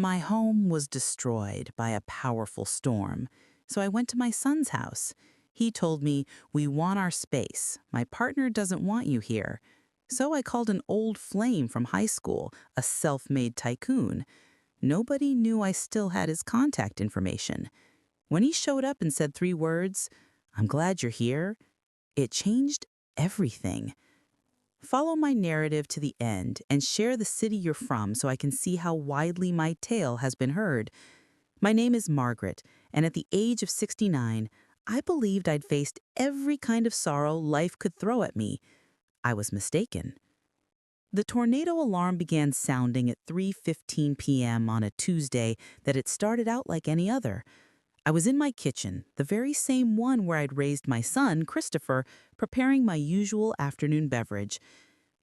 My home was destroyed by a powerful storm, so I went to my son's house. He told me, "We want our space. My partner doesn't want you here." So I called an old flame from high school, a self-made tycoon. Nobody knew I still had his contact information. When he showed up and said 3 words, "I'm glad you're here," it changed everything. Follow my narrative to the end and share the city you're from so I can see how widely my tale has been heard. My name is Margaret, and at the age of 69, I believed I'd faced every kind of sorrow life could throw at me. I was mistaken. The tornado alarm began sounding at 3:15 p.m. on a Tuesday that it started out like any other. I was in my kitchen, the very same one where I'd raised my son, Christopher, preparing my usual afternoon beverage.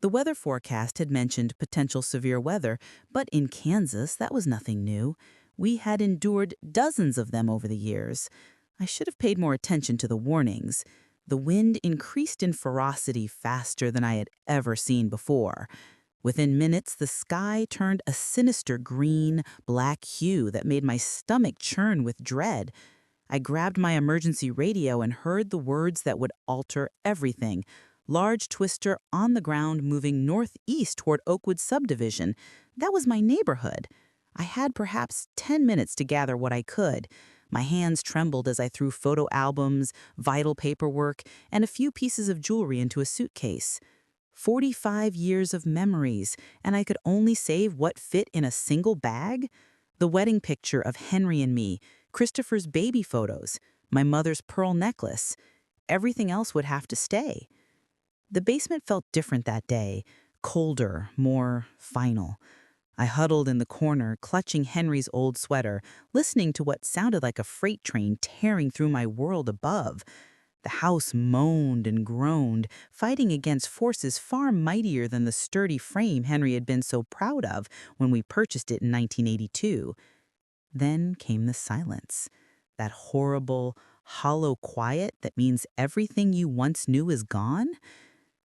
The weather forecast had mentioned potential severe weather, but in Kansas, that was nothing new. We had endured dozens of them over the years. I should have paid more attention to the warnings. The wind increased in ferocity faster than I had ever seen before. Within minutes, the sky turned a sinister green, black hue that made my stomach churn with dread. I grabbed my emergency radio and heard the words that would alter everything. Large twister on the ground moving northeast toward Oakwood subdivision. That was my neighborhood. I had perhaps 10 minutes to gather what I could. My hands trembled as I threw photo albums, vital paperwork, and a few pieces of jewelry into a suitcase. 45 years of memories, and I could only save what fit in a single bag? The wedding picture of Henry and me, Christopher's baby photos, my mother's pearl necklace. Everything else would have to stay. The basement felt different that day, colder, more final. I huddled in the corner, clutching Henry's old sweater, listening to what sounded like a freight train tearing through my world above. The house moaned and groaned, fighting against forces far mightier than the sturdy frame Henry had been so proud of when we purchased it in 1982. Then came the silence, that horrible, hollow quiet that means everything you once knew is gone.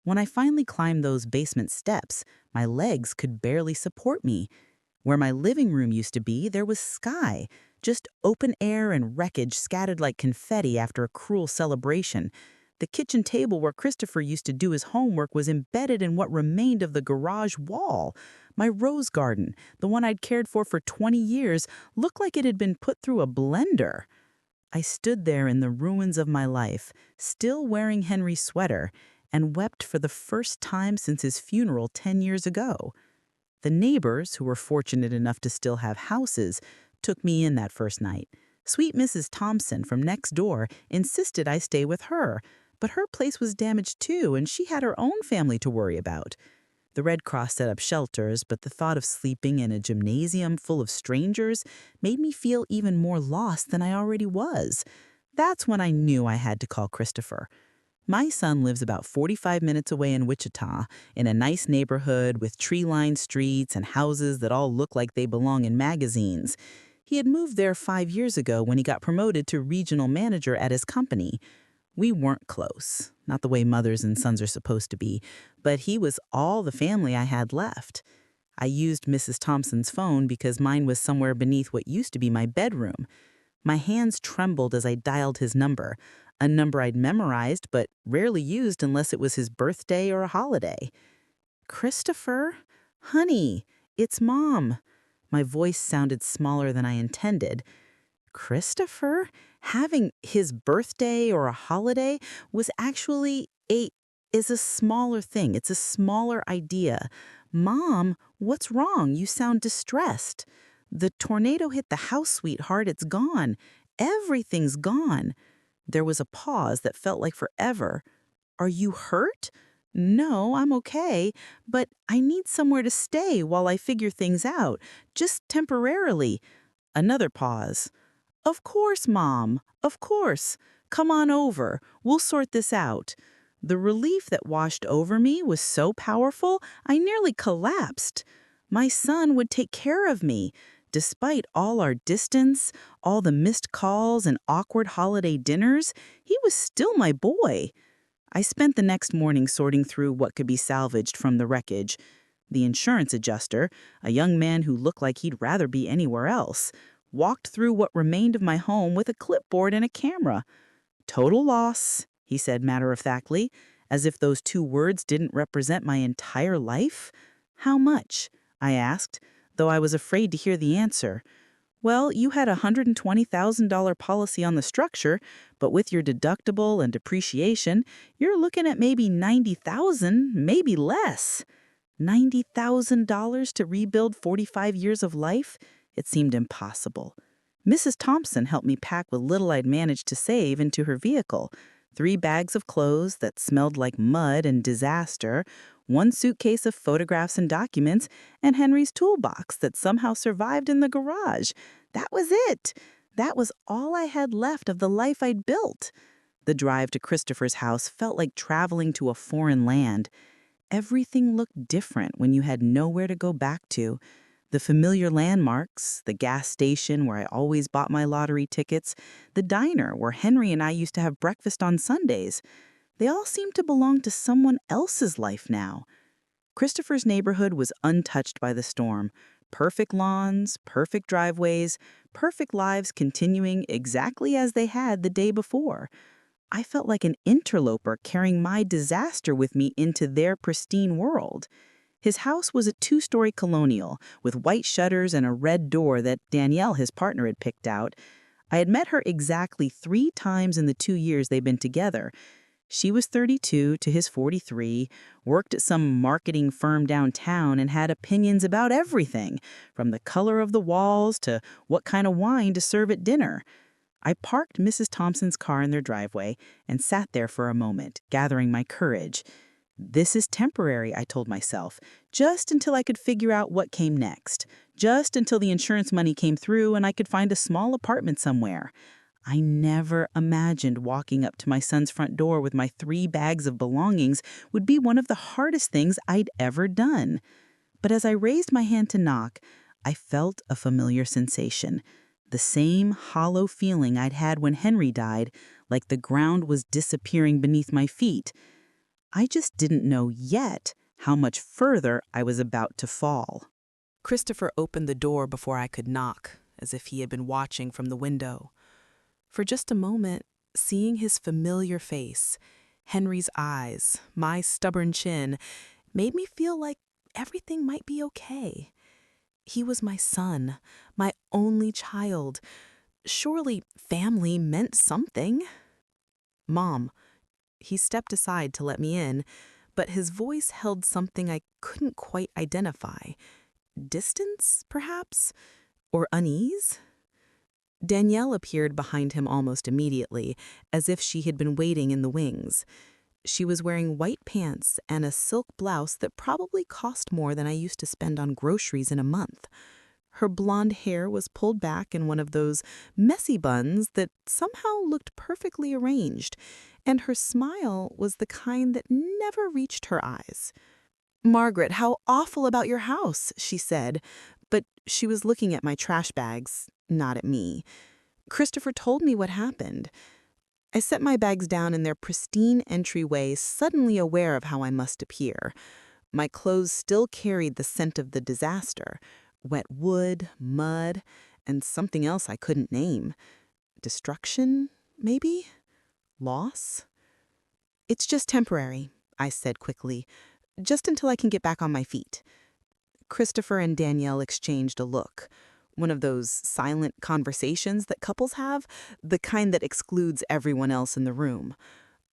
When I finally climbed those basement steps, my legs could barely support me. Where my living room used to be, there was sky, just open air and wreckage scattered like confetti after a cruel celebration. The kitchen table where Christopher used to do his homework was embedded in what remained of the garage wall. My rose garden, the one I'd cared for 20 years, looked like it had been put through a blender. I stood there in the ruins of my life, still wearing Henry's sweater, and wept for the first time since his funeral 10 years ago. The neighbors, who were fortunate enough to still have houses, took me in that first night. Sweet Mrs. Thompson from next door insisted I stay with her, but her place was damaged too, and she had her own family to worry about. The Red Cross set up shelters, but the thought of sleeping in a gymnasium full of strangers made me feel even more lost than I already was. That's when I knew I had to call Christopher. My son lives about 45 minutes away in Wichita, in a nice neighborhood with tree-lined streets and houses that all look like they belong in magazines. He had moved there 5 years ago when he got promoted to regional manager at his company. We weren't close, not the way mothers and sons are supposed to be, but he was all the family I had left. I used Mrs. Thompson's phone because mine was somewhere beneath what used to be my bedroom. My hands trembled as I dialed his number, a number I'd memorized but rarely used unless it was his birthday or a holiday. "Christopher? Honey, it's Mom." My voice sounded smaller than I intended. Christopher? Having his birthday or a holiday was actually is a smaller thing. It's a smaller idea. "Mom, what's wrong? You sound distressed." "The tornado hit the house, sweetheart. It's gone. Everything's gone." There was a pause that felt like forever. "Are you hurt?" "No, I'm okay, but I need somewhere to stay while I figure things out, just temporarily." Another pause. "Of course, Mom, of course. Come on over. We'll sort this out." The relief that washed over me was so powerful, I nearly collapsed. My son would take care of me. Despite all our distance, all the missed calls and awkward holiday dinners, he was still my boy. I spent the next morning sorting through what could be salvaged from the wreckage. The insurance adjuster, a young man who looked like he'd rather be anywhere else, walked through what remained of my home with a clipboard and a camera. Total loss, he said matter-of-factly, as if those two words didn't represent my entire life. How much? I asked, though I was afraid to hear the answer. Well, you had a $120,000 policy on the structure, but with your deductible and depreciation, you're looking at maybe $90,000, maybe less. $90,000 to rebuild 45 years of life? It seemed impossible. Mrs. Thompson helped me pack what little I'd managed to save into her vehicle. 3 bags of clothes that smelled like mud and disaster, 1 suitcase of photographs and documents, and Henry's toolbox that somehow survived in the garage. That was it. That was all I had left of the life I'd built. The drive to Christopher's house felt like traveling to a foreign land. Everything looked different when you had nowhere to go back to. The familiar landmarks, the gas station where I always bought my lottery tickets, the diner where Henry and I used to have breakfast on Sundays, they all seemed to belong to someone else's life now. Christopher's neighborhood was untouched by the storm. Perfect lawns, perfect driveways, perfect lives continuing exactly as they had the day before. I felt like an interloper carrying my disaster with me into their pristine world. His house was a 2-story colonial with white shutters and a red door that Danielle, his partner, had picked out. I had met her exactly 3 times in the 2 years they'd been together. She was 32 to his 43, worked at some marketing firm downtown, and had opinions about everything, from the color of the walls to what kind of wine to serve at dinner. I parked Mrs. Thompson's car in their driveway and sat there for a moment, gathering my courage. This is temporary, I told myself, just until I could figure out what came next, just until the insurance money came through and I could find a small apartment somewhere. I never imagined walking up to my son's front door with my 3 bags of belongings would be one of the hardest things I'd ever done. But as I raised my hand to knock, I felt a familiar sensation. The same hollow feeling I'd had when Henry died, like the ground was disappearing beneath my feet. I just didn't know yet how much further I was about to fall. Christopher opened the door before I could knock, as if he had been watching from the window. For just a moment, seeing his familiar face, Henry's eyes, my stubborn chin, made me feel like everything might be okay. He was my son, my only child. Surely family meant something. Mom. He stepped aside to let me in, but his voice held something I couldn't quite identify. Distance, perhaps? Or unease? Danielle appeared behind him almost immediately, as if she had been waiting in the wings. She was wearing white pants and a silk blouse that probably cost more than I used to spend on groceries in a month. Her blonde hair was pulled back in one of those messy buns that somehow looked perfectly arranged, and her smile was the kind that never reached her eyes. "Margaret, how awful about your house," she said, but she was looking at my trash bags, not at me. Christopher told me what happened. I set my bags down in their pristine entryway, suddenly aware of how I must appear. My clothes still carried the scent of the disaster. Wet wood, mud, and something else I couldn't name. Destruction, maybe? Loss? "It's just temporary," I said quickly, "just until I can get back on my feet." Christopher and Danielle exchanged a look. One of those silent conversations that couples have, the kind that excludes everyone else in the room.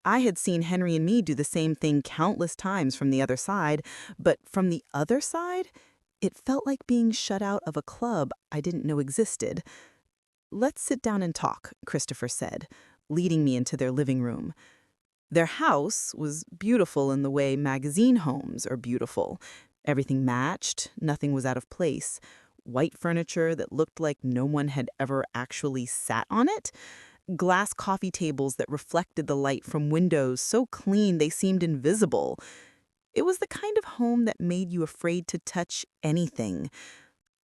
I had seen Henry and me do the same thing countless times from the other side, but from the other side, it felt like being shut out of a club I didn't know existed. "Let's sit down and talk," Christopher said, leading me into their living room. Their house was beautiful in the way magazine homes are beautiful. Everything matched, nothing was out of place. White furniture that looked like no one had ever actually sat on it. Glass coffee tables that reflected the light from windows so clean they seemed invisible. It was the kind of home that made you afraid to touch anything.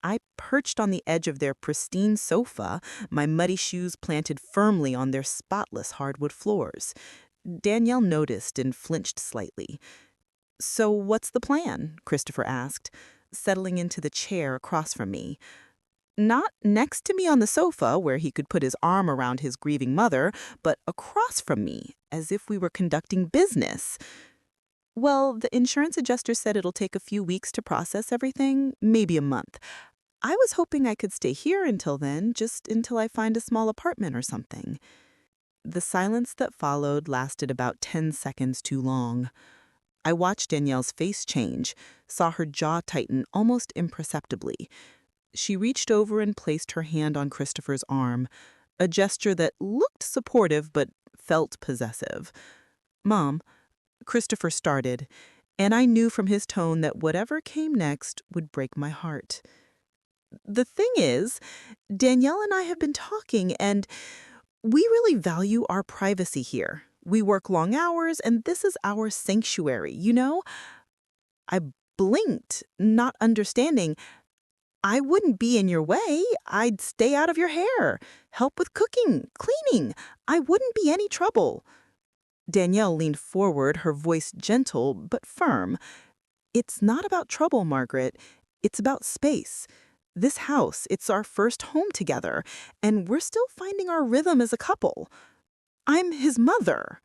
I perched on the edge of their pristine sofa, my muddy shoes planted firmly on their spotless hardwood floors. Danielle noticed and flinched slightly. So what's the plan? Christopher asked, settling into the chair across from me. Not next to me on the sofa, where he could put his arm around his grieving mother, but across from me, as if we were conducting business. Well, the insurance adjuster said it'll take a few weeks to process everything, maybe a month. I was hoping I could stay here until then, just until I find a small apartment or something. The silence that followed lasted about 10 seconds too long. I watched Danielle's face change, saw her jaw tighten almost imperceptibly. She reached over and placed her hand on Christopher's arm, a gesture that looked supportive but felt possessive. "Mom," Christopher started, and I knew from his tone that whatever came next would break my heart. "The thing is, Danielle and I have been talking, and we really value our privacy here. We work long hours, and this is our sanctuary, you know?" I blinked, not understanding. "I wouldn't be in your way. I'd stay out of your hair, help with cooking, cleaning. I wouldn't be any trouble." Danielle leaned forward, her voice gentle but firm. "It's not about trouble, Margaret. It's about space. This house, it's our first home together, and we're still finding our rhythm as a couple. I'm his mother,"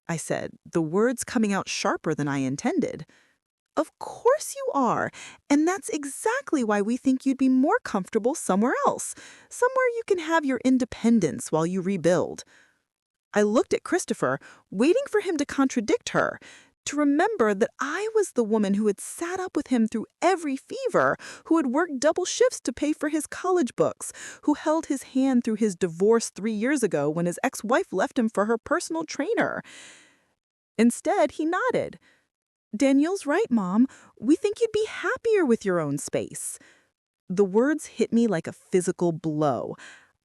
I said, the words coming out sharper than I intended. "Of course you are, and that's exactly why we think you'd be more comfortable somewhere else, somewhere you can have your independence while you rebuild." I looked at Christopher, waiting for him to contradict her, to remember that I was the woman who had sat up with him through every fever, who had worked double shifts to pay for his college books, who held his hand through his divorce 3 years ago when his ex-wife left him for her personal trainer. Instead, he nodded. "Danielle's right, Mom. We think you'd be happier with your own space." The words hit me like a physical blow.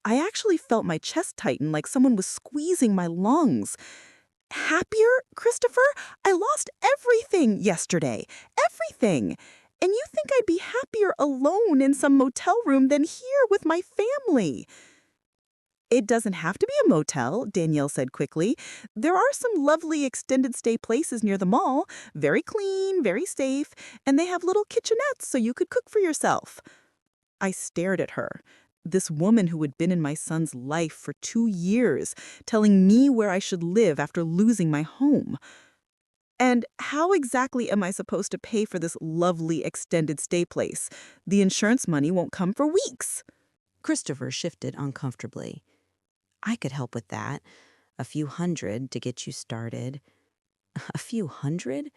I actually felt my chest tighten like someone was squeezing my lungs. "Happier, Christopher? I lost everything yesterday. Everything. And you think I'd be happier alone in some motel room than here with my family?" "It doesn't have to be a motel," Danielle said quickly. "There are some lovely extended stay places near the mall, very clean, very safe, and they have little kitchenettes so you could cook for yourself." I stared at her, this woman who had been in my son's life for 2 years, telling me where I should live after losing my home. "And how exactly am I supposed to pay for this lovely extended stay place? The insurance money won't come for weeks." Christopher shifted uncomfortably. "I could help with that. A few hundred to get you started." A few hundred?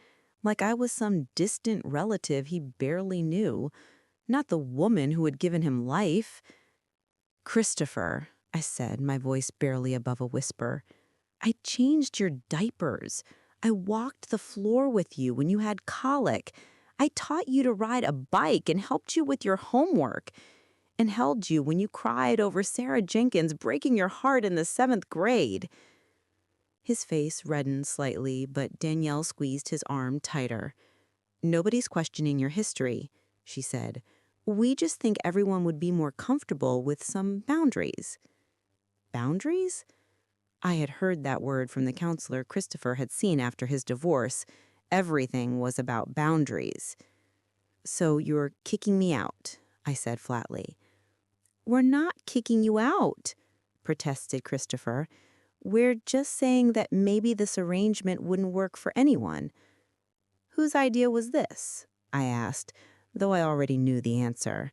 Like I was some distant relative he barely knew, not the woman who had given him life. "Christopher," I said, my voice barely above a whisper, "I changed your diapers. I walked the floor with you when you had colic. I taught you to ride a bike and helped you with your homework, and held you when you cried over Sarah Jenkins breaking your heart in the 7th grade. His face reddened slightly, but Danielle squeezed his arm tighter. "Nobody's questioning your history," she said. "We just think everyone would be more comfortable with some boundaries." Boundaries? I had heard that word from the counselor Christopher had seen after his divorce. Everything was about boundaries. "So you're kicking me out," I said flatly. "We're not kicking you out," protested Christopher. "We're just saying that maybe this arrangement wouldn't work for anyone." "Whose idea was this?" I asked, though I already knew the answer.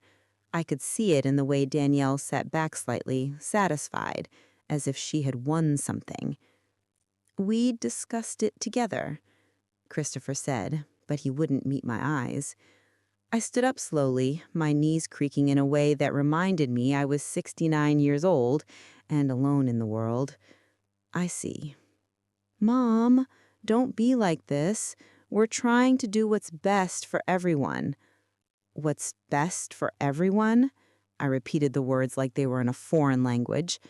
I could see it in the way Danielle sat back slightly, satisfied, as if she had won something. "We discussed it together," Christopher said, but he wouldn't meet my eyes. I stood up slowly, my knees creaking in a way that reminded me I was 69 years old and alone in the world. "I see." "Mom, don't be like this. We're trying to do what's best for everyone." "What's best for everyone?" I repeated the words like they were in a foreign language.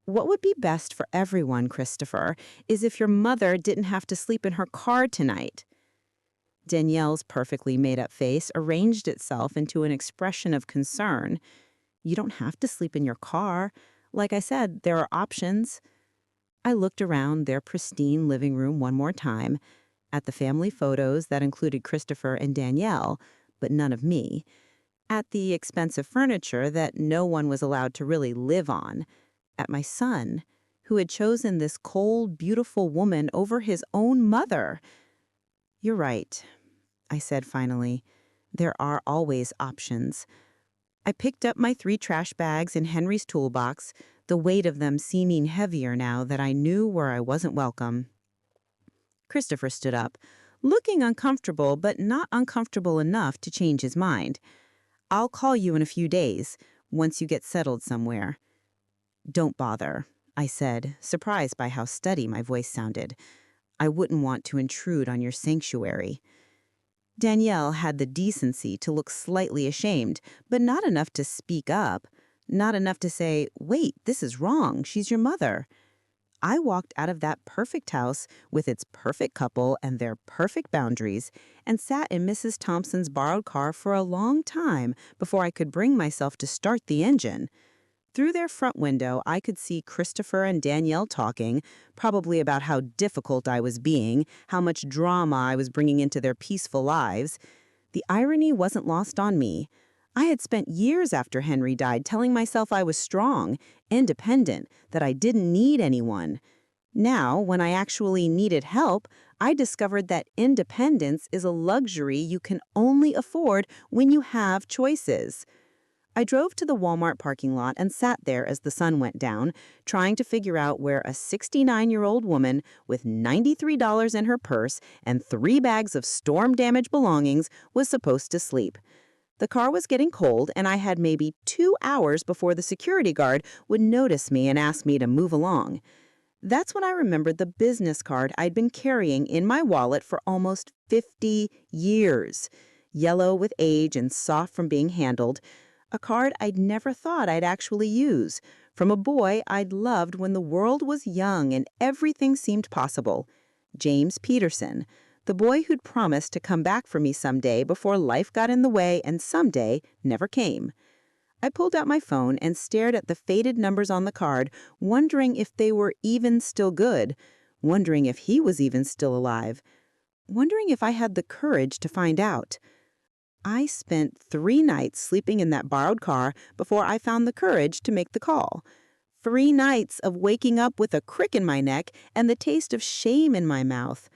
"What would be best for everyone, Christopher, is if your mother didn't have to sleep in her car tonight." Danielle's perfectly made-up face arranged itself into an expression of concern. "You don't have to sleep in your car. Like I said, there are options." I looked around their pristine living room one more time. at the family photos that included Christopher and Danielle, but none of me, at the expensive furniture that no one was allowed to really live on, at my son, who had chosen this cold, beautiful woman over his own mother. "You're right," I said finally. "There are always options." I picked up my 3 trash bags in Henry's toolbox, the weight of them seeming heavier now that I knew where I wasn't welcome. Christopher stood up, looking uncomfortable, but not uncomfortable enough to change his mind. "I'll call you in a few days, once you get settled somewhere." "Don't bother," I said, surprised by how steady my voice sounded. "I wouldn't want to intrude on your sanctuary." Danielle had the decency to look slightly ashamed, but not enough to speak up, not enough to say, "Wait, this is wrong, she's your mother." I walked out of that perfect house with its perfect couple and their perfect boundaries and sat in Mrs. Thompson's borrowed car for a long time before I could bring myself to start the engine. Through their front window, I could see Christopher and Danielle talking, probably about how difficult I was being, how much drama I was bringing into their peaceful lives. The irony wasn't lost on me. I had spent years after Henry died telling myself I was strong, independent, that I didn't need anyone. Now, when I actually needed help, I discovered that independence is a luxury you can only afford when you have choices. I drove to the Walmart parking lot and sat there as the sun went down, trying to figure out where a 69-year-old woman with $93 in her purse and 3 bags of storm-damaged belongings was supposed to sleep. The car was getting cold, and I had maybe 2 hours before the security guard would notice me and ask me to move along. That's when I remembered the business card I'd been carrying in my wallet for almost 50 years. Yellow with age and soft from being handled. A card I'd never thought I'd actually use. From a boy I'd loved when the world was young and everything seemed possible. James Peterson, the boy who'd promised to come back for me someday before life got in the way and someday never came. I pulled out my phone and stared at the faded numbers on the card, wondering if they were even still good, wondering if he was even still alive, wondering if I had the courage to find out. I spent 3 nights sleeping in that borrowed car before I found the courage to make the call. 3 nights of waking up with a crick in my neck and the taste of shame in my mouth.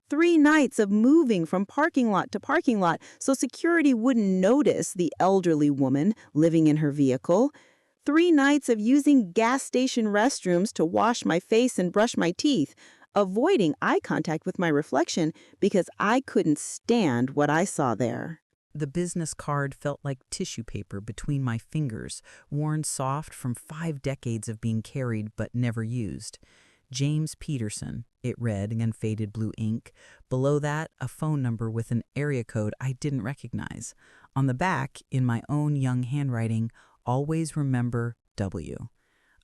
3 nights of moving from parking lot to parking lot so security wouldn't notice the elderly woman living in her vehicle. 3 nights of using gas station restrooms to wash my face and brush my teeth, avoiding eye contact with my reflection because I couldn't stand what I saw there. The business card felt like tissue paper between my fingers, worn soft from 5 decades of being carried but never used. James Peterson, it read in faded blue ink. Below that, a phone number with an area code I didn't recognize. On the back, in my own young handwriting, always remember W.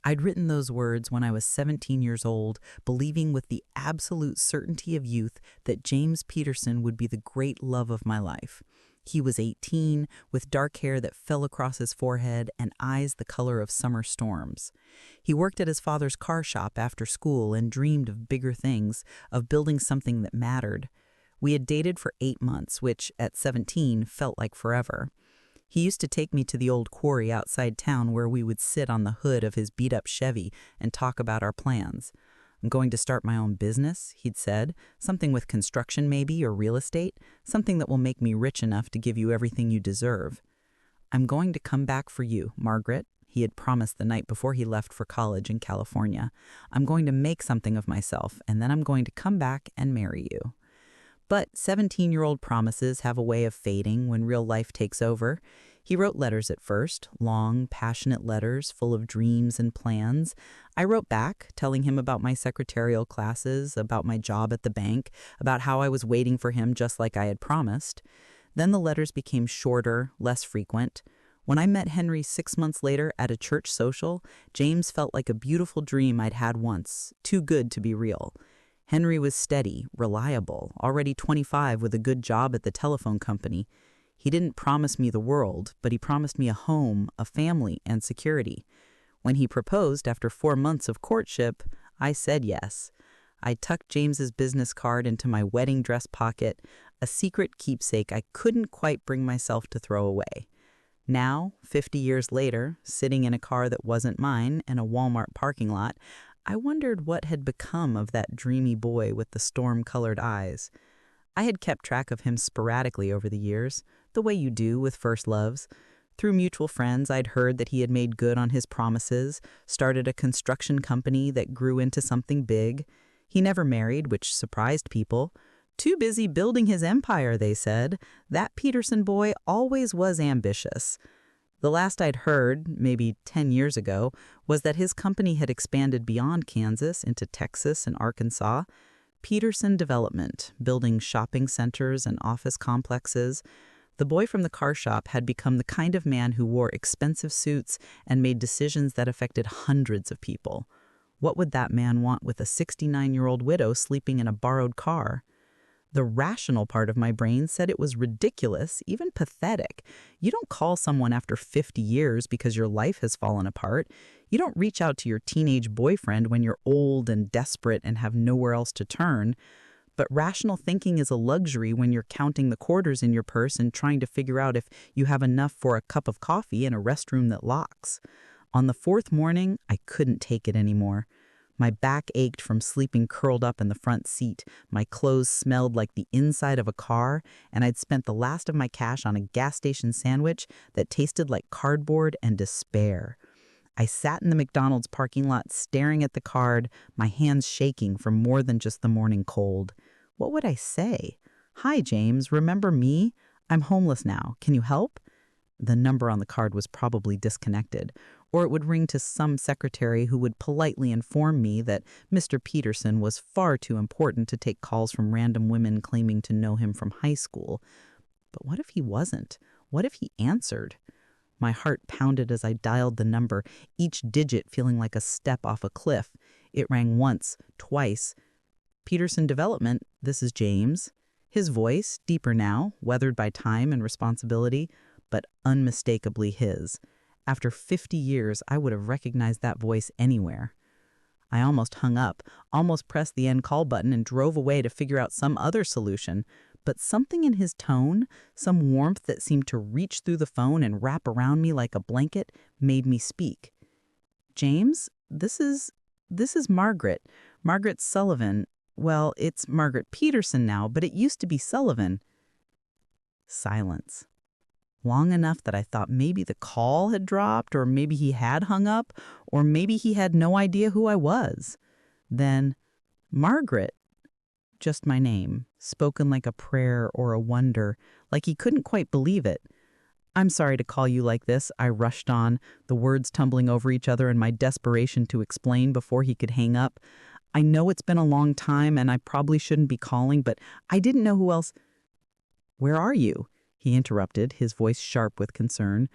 I'd written those words when I was 17 years old, believing with the absolute certainty of youth that James Peterson would be the great love of my life. He was 18, with dark hair that fell across his forehead and eyes the color of summer storms. He worked at his father's car shop after school and dreamed of bigger things, of building something that mattered. We had dated for 8 months, which, at 17, felt like forever. He used to take me to the old quarry outside town where we would sit on the hood of his beat-up Chevy and talk about our plans. "I'm going to start my own business," he'd said, "something with construction maybe, or real estate, something that will make me rich enough to give you everything you deserve." "I'm going to come back for you, Margaret," he had promised the night before he left for college in California. "I'm going to make something of myself, and then I'm going to come back and marry you." But 17-year-old promises have a way of fading when real life takes over. He wrote letters at first, long, passionate letters full of dreams and plans. I wrote back, telling him about my secretarial classes, about my job at the bank, about how I was waiting for him just like I had promised. Then the letters became shorter, less frequent. When I met Henry 6 months later at a church social, James felt like a beautiful dream I'd had once, too good to be real. Henry was steady, reliable, already 25 with a good job at the telephone company. He didn't promise me the world, but he promised me a home, a family, and security. When he proposed after 4 months of courtship, I said yes. I tucked James's business card into my wedding dress pocket, a secret keepsake I couldn't quite bring myself to throw away. Now, 50 years later, sitting in a car that wasn't mine in a Walmart parking lot, I wondered what had become of that dreamy boy with the storm-colored eyes. I had kept track of him sporadically over the years, the way you do with first loves. Through mutual friends, I'd heard that he had made good on his promises, started a construction company that grew into something big. He never married, which surprised people. Too busy building his empire, they said. That Peterson boy always was ambitious. The last I'd heard, maybe 10 years ago, was that his company had expanded beyond Kansas into Texas and Arkansas. Peterson Development, building shopping centers and office complexes. The boy from the car shop had become the kind of man who wore expensive suits and made decisions that affected hundreds of people. What would that man want with a 69-year-old widow sleeping in a borrowed car? The rational part of my brain said it was ridiculous, even pathetic. You don't call someone after 50 years because your life has fallen apart. You don't reach out to your teenage boyfriend when you're old and desperate and have nowhere else to turn. But rational thinking is a luxury when you're counting the quarters in your purse and trying to figure out if you have enough for a cup of coffee in a restroom that locks. On the fourth morning, I couldn't take it anymore. My back ached from sleeping curled up in the front seat, my clothes smelled like the inside of a car, and I'd spent the last of my cash on a gas station sandwich that tasted like cardboard and despair. I sat in the McDonald's parking lot staring at the card, my hands shaking from more than just the morning cold. What would I say? "Hi, James, remember me? I'm homeless now. Can you help?" The number on the card was probably disconnected, or it would ring to some secretary who would politely inform me that Mr. Peterson was far too important to take calls from random women claiming to know him from high school. But what if he wasn't? What if he answered? My heart pounded as I dialed the number, each digit feeling like a step off a cliff. It rang once, twice. "Peterson Development, this is James." His voice, deeper now, weathered by time and responsibility, but unmistakably his. After 50 years, I would have recognized that voice anywhere. I almost hung up, almost pressed the end call button and drove away to figure out some other solution. But something in his tone, some warmth that seemed to reach through the phone and wrap around me like a blanket, made me speak. "James, this is Margaret. Margaret Sullivan. Well, it's Margaret Peterson now, but it used to be Sullivan." Silence. Long enough that I thought maybe the call had dropped, or maybe he had hung up, or maybe he had no idea who I was. Then, "Margaret," just my name, spoken like a prayer or a wonder, like he couldn't quite believe it. "I'm sorry to call you like this," I rushed on, the words tumbling over each other in my desperation to explain before he could hang up. "I know it's been a long time and I probably shouldn't be calling, but I didn't know who else—" "Where are you?" he interrupted, his voice sharp with concern.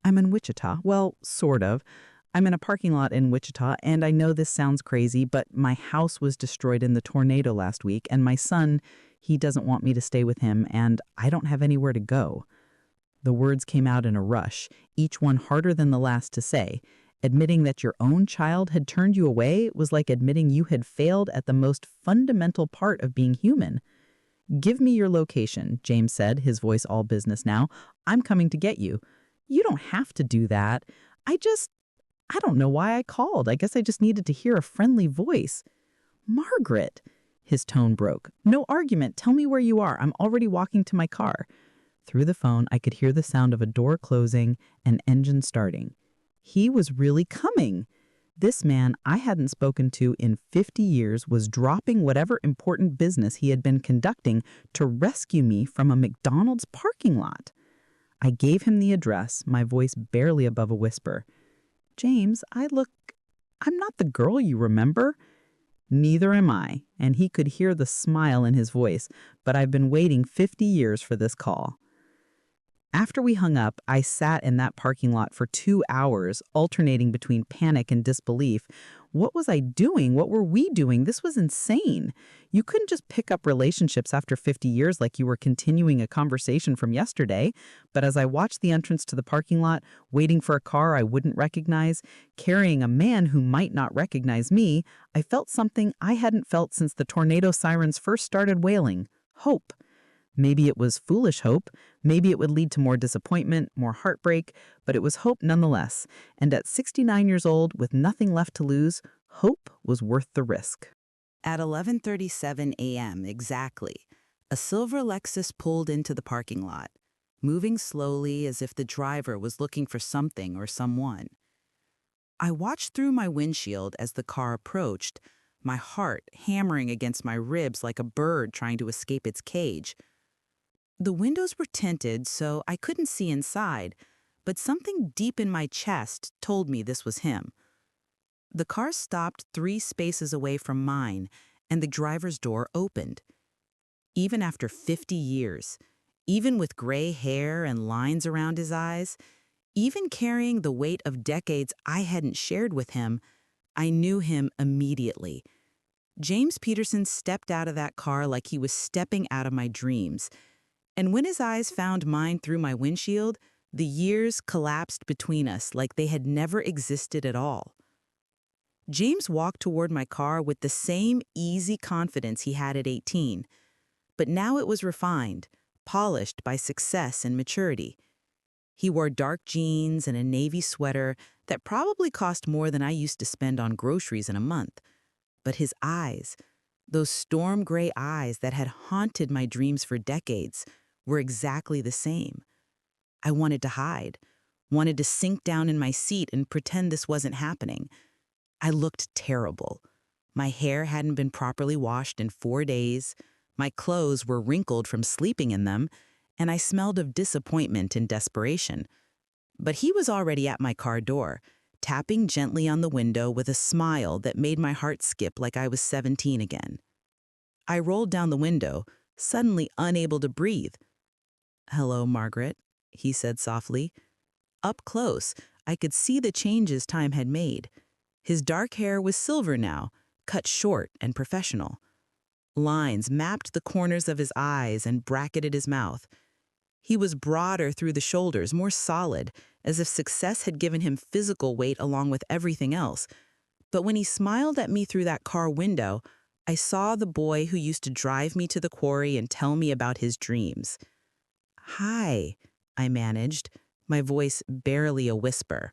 "I'm in Wichita. Well, sort of. I'm in a parking lot in Wichita, and I know this sounds crazy, but my house was destroyed in the tornado last week, and my son, he doesn't want me to stay with him, and I don't have anywhere to go." The words came out in a rush, each one harder than the last to say. Admitting that your own child had turned you away was like admitting you had failed at the most fundamental part of being human. "Give me your location," James said, his voice all business now. "I'm coming to get you." "You don't have to do that. I don't know why I called. I guess I just needed to hear a friendly voice." "Margaret," his tone broke. "No argument. Tell me where you are. I'm already walking to my car." Through the phone, I could hear the sound of a door closing and engine starting. He was really coming. This man I hadn't spoken to in 50 years was dropping whatever important business he had been conducting to rescue me from a McDonald's parking lot. I gave him the address, my voice barely above a whisper. "James, I'm not the girl you remember." "Neither am I," and he could hear the smile in his voice, "but I've been waiting 50 years for this call." After we hung up, I sat in that parking lot for 2 hours, alternating between panic and disbelief. What was I doing? What were we doing? This was insane. You couldn't just pick up relationships after 50 years like you were continuing a conversation from yesterday. But as I watched the entrance to the parking lot, waiting for a car I wouldn't recognize, carrying a man who might not recognize me, I felt something I hadn't felt since the tornado sirens first started wailing: hope. Maybe it was foolish hope, maybe it would lead to more disappointment, more heartbreak, but it was hope nonetheless. And at 69 years old, with nothing left to lose, hope was worth the risk. At 11:37 a.m. exactly, a silver Lexus pulled into the parking lot, moving slowly as if the driver was looking for something or someone. I watched through my windshield as the car approached, my heart hammering against my ribs like a bird trying to escape its cage. The windows were tinted, so I couldn't see inside, but something deep in my chest told me this was him. The car stopped 3 spaces away from mine, and the driver's door opened. Even after 50 years, even with gray hair and lines around his eyes, even carrying the weight of decades I hadn't shared with him, I knew him immediately. James Peterson stepped out of that car like he was stepping out of my dreams. And when his eyes found mine through my windshield, the years collapsed between us like they had never existed at all. James walked toward my car with the same easy confidence he had at 18, but now it was refined, polished by success and maturity. He wore dark jeans and a navy sweater that probably cost more than I used to spend on groceries in a month. But his eyes, those storm gray eyes that had haunted my dreams for decades, were exactly the same. I wanted to hide, wanted to sink down in my seat and pretend this wasn't happening. I looked terrible. My hair hadn't been properly washed in 4 days, my clothes were wrinkled from sleeping in them, and I smelled of disappointment and desperation. But he was already at my car door, tapping gently on the window with a smile that made my heart skip like I was 17 again. I rolled down the window, suddenly unable to breathe. "Hello, Margaret," he said softly. Up close, I could see the changes time had made. His dark hair was silver now, cut short and professional. Lines mapped the corners of his eyes and bracketed his mouth. He was broader through the shoulders, more solid, as if success had given him physical weight along with everything else. But when he smiled at me through that car window, I saw the boy who used to drive me to the quarry and tell me about his dreams. "Hi," I managed, my voice barely a whisper.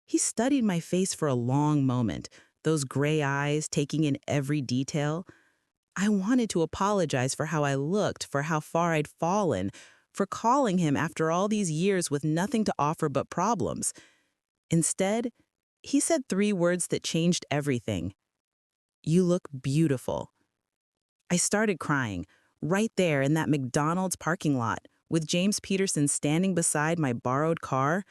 He studied my face for a long moment, those gray eyes taking in every detail. I wanted to apologize for how I looked, for how far I'd fallen, for calling him after all these years with nothing to offer but problems. Instead, he said 3 words that changed everything. "You look beautiful." I started crying, right there in that McDonald's parking lot, with James Peterson standing beside my borrowed car.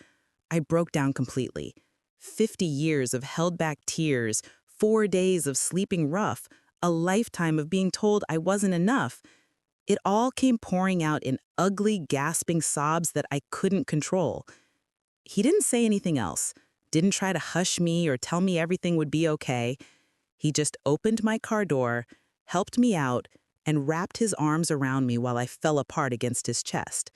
I broke down completely. 50 years of held-back tears, 4 days of sleeping rough, a lifetime of being told I wasn't enough. It all came pouring out in ugly, gasping sobs that I couldn't control. He didn't say anything else, didn't try to hush me or tell me everything would be okay. He just opened my car door, helped me out, and wrapped his arms around me while I fell apart against his chest.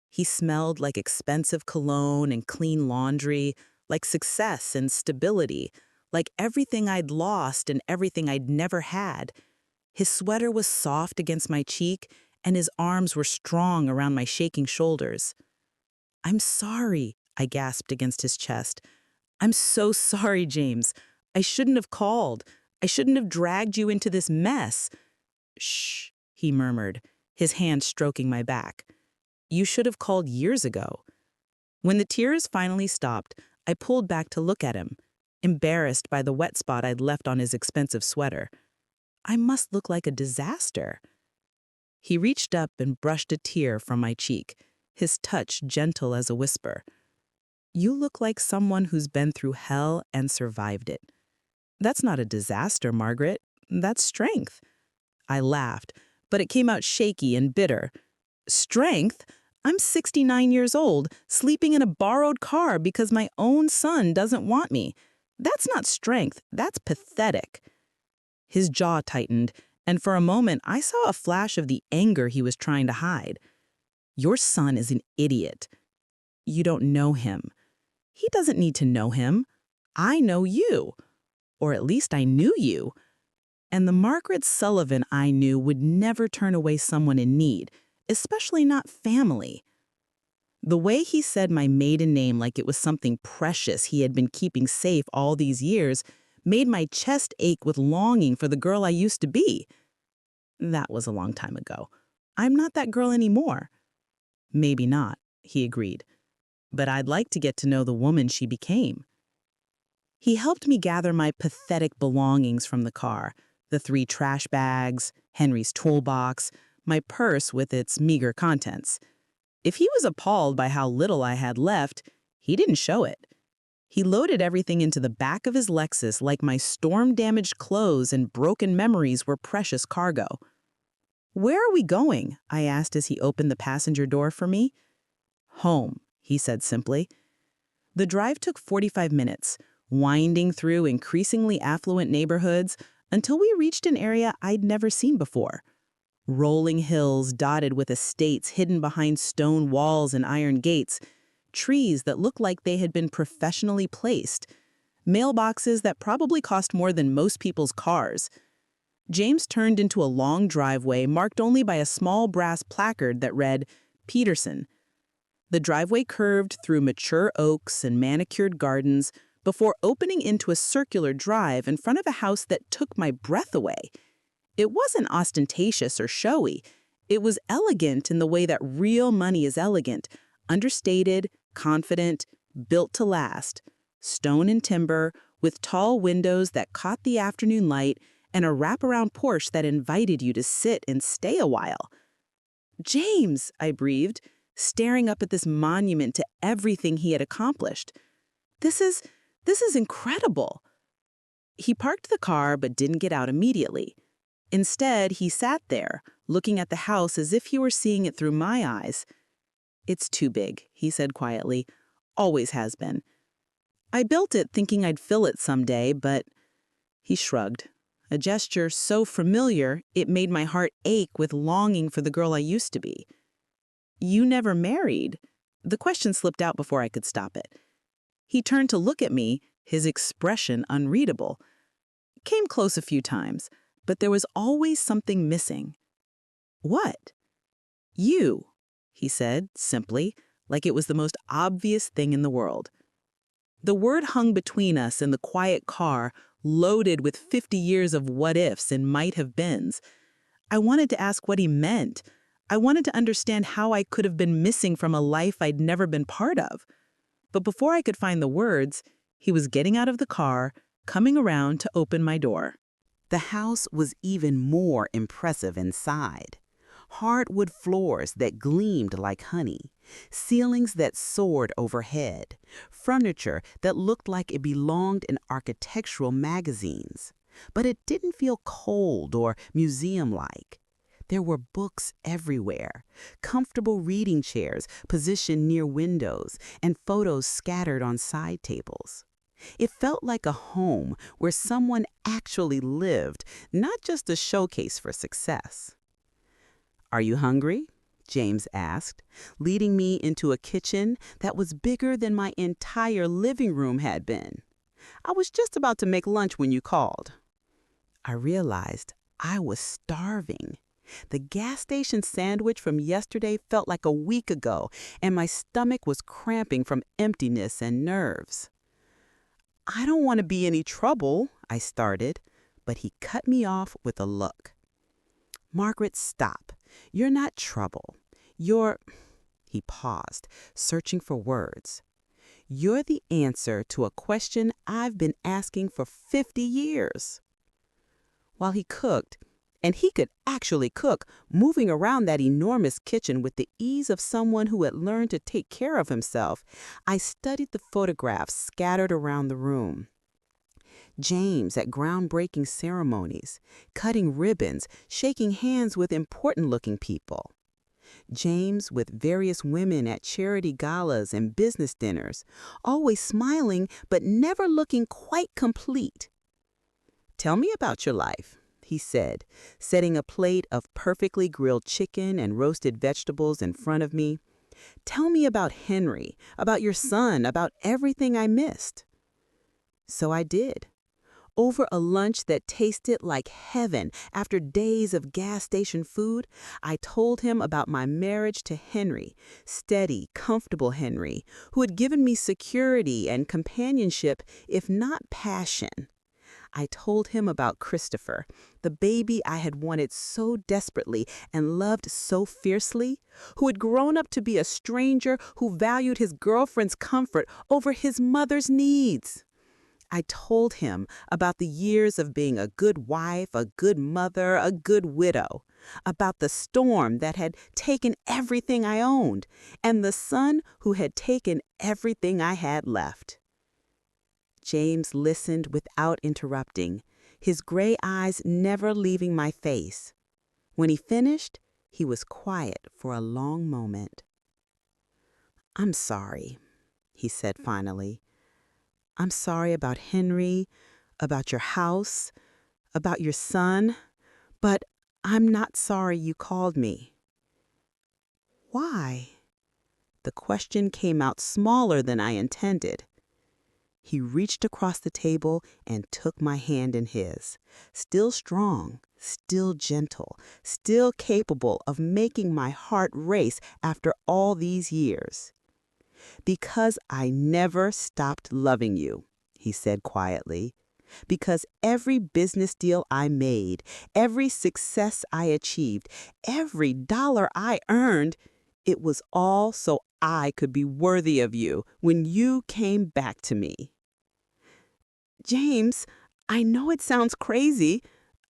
He smelled like expensive cologne and clean laundry, like success and stability, like everything I'd lost and everything I'd never had. His sweater was soft against my cheek, and his arms were strong around my shaking shoulders. "I'm sorry," I gasped against his chest. "I'm so sorry, James. I shouldn't have called. I shouldn't have dragged you into this mess." "Shh," he murmured, his hand stroking my back. "You should have called years ago." When the tears finally stopped, I pulled back to look at him, embarrassed by the wet spot I'd left on his expensive sweater. I must look like a disaster. He reached up and brushed a tear from my cheek, his touch gentle as a whisper. "You look like someone who's been through hell and survived it." "That's not a disaster, Margaret. That's strength." I laughed, but it came out shaky and bitter. "Strength? I'm 69 years old, sleeping in a borrowed car because my own son doesn't want me. That's not strength, that's pathetic. His jaw tightened, and for a moment I saw a flash of the anger he was trying to hide. Your son is an idiot. You don't know him. He doesn't need to know him. I know you. Or at least I knew you. And the Margaret Sullivan I knew would never turn away someone in need, especially not family. The way he said my maiden name like it was something precious he had been keeping safe all these years made my chest ache with longing for the girl I used to be. That was a long time ago. I'm not that girl anymore. Maybe not, he agreed. But I'd like to get to know the woman she became. He helped me gather my pathetic belongings from the car, the 3 trash bags, Henry's toolbox, my purse with its meager contents. If he was appalled by how little I had left, he didn't show it. He loaded everything into the back of his Lexus like my storm-damaged clothes and broken memories were precious cargo. "Where are we going?" I asked as he opened the passenger door for me. "Home," he said simply. The drive took 45 minutes, winding through increasingly affluent neighborhoods until we reached an area I'd never seen before. Rolling hills dotted with estates hidden behind stone walls and iron gates, trees that looked like they had been professionally placed, mailboxes that probably cost more than most people's cars. James turned into a long driveway marked only by a small brass placard that read, "Peterson." The driveway curved through mature oaks and manicured gardens before opening into a circular drive in front of a house that took my breath away. It wasn't ostentatious or showy. It was elegant in the way that real money is elegant, understated, confident, built to last. Stone and timber, with tall windows that caught the afternoon light and a wraparound porch that invited you to sit and stay a while. "James," I breathed, staring up at this monument to everything he had accomplished. This is incredible." He parked the car but didn't get out immediately. Instead, he sat there, looking at the house as if he were seeing it through my eyes. "It's too big," he said quietly. "Always has been. I built it thinking I'd fill it someday, but..." He shrugged, a gesture so familiar it made my heart ache with longing for the girl I used to be. "You never married?" The question slipped out before I could stop it. He turned to look at me, his expression unreadable. "Came close a few times, but there was always something missing." "What?" "You," he said, simply, like it was the most obvious thing in the world. The word hung between us in the quiet car, loaded with 50 years of what-ifs and might-have-beens. I wanted to ask what he meant. I wanted to understand how I could have been missing from a life I'd never been part of. But before I could find the words, he was getting out of the car, coming around to open my door. The house was even more impressive inside. Hardwood floors that gleamed like honey, ceilings that soared overhead, furniture that looked like it belonged in architectural magazines. But it didn't feel cold or museum-like. There were books everywhere, comfortable reading chairs positioned near windows, and photos scattered on side tables. It felt like a home where someone actually lived, not just a showcase for success. "Are you hungry?" James asked, leading me into a kitchen that was bigger than my entire living room had been. "I was just about to make lunch when you called." I realized I was starving. The gas station sandwich from yesterday felt like a week ago, and my stomach was cramping from emptiness and nerves. "I don't want to be any trouble," I started, but he cut me off with a look. "Margaret, stop. You're not trouble. You're..." He paused, searching for words. "You're the answer to a question I've been asking for 50 years. While he cooked, and he could actually cook, moving around that enormous kitchen with the ease of someone who had learned to take care of himself, I studied the photographs scattered around the room. James at groundbreaking ceremonies, cutting ribbons, shaking hands with important-looking people. James with various women at charity galas and business dinners, always smiling but never looking quite complete. "Tell me about your life," he said, setting a plate of perfectly grilled chicken and roasted vegetables in front of me. "Tell me about Henry, about your son, about everything I missed." So I did. Over a lunch that tasted like heaven after days of gas station food, I told him about my marriage to Henry, steady, comfortable Henry, who had given me security and companionship, if not passion. I told him about Christopher, the baby I had wanted so desperately and loved so fiercely, who had grown up to be a stranger who valued his girlfriend's comfort over his mother's needs. I told him about the years of being a good wife, a good mother, a good widow, about the storm that had taken everything I owned, and the son who had taken everything I had left. James listened without interrupting, his gray eyes never leaving my face. When he finished, he was quiet for a long moment. "I'm sorry," he said finally. "I'm sorry about Henry, about your house, about your son, but I'm not sorry you called me." "Why?" The question came out smaller than I intended. He reached across the table and took my hand in his, still strong, still gentle, still capable of making my heart race after all these years. "Because I never stopped loving you," he said quietly. "Because every business deal I made, every success I achieved, every dollar I earned, it was all so I could be worthy of you when you came back to me." "James, I know it sounds crazy.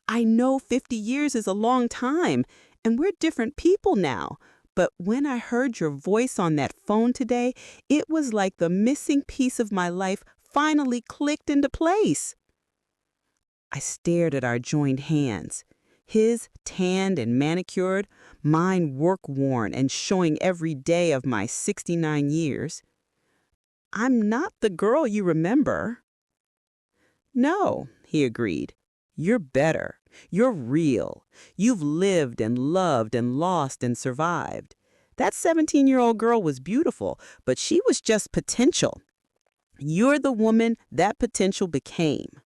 I know 50 years is a long time, and we're different people now. But when I heard your voice on that phone today, it was like the missing piece of my life finally clicked into place." I stared at our joined hands, his tanned and manicured, mine work-worn and showing every day of my 69 years. "I'm not the girl you remember." "No," he agreed. "You're better. You're real. You've lived and loved and lost and survived. That 17-year-old girl was beautiful, but she was just potential. You're the woman that potential became."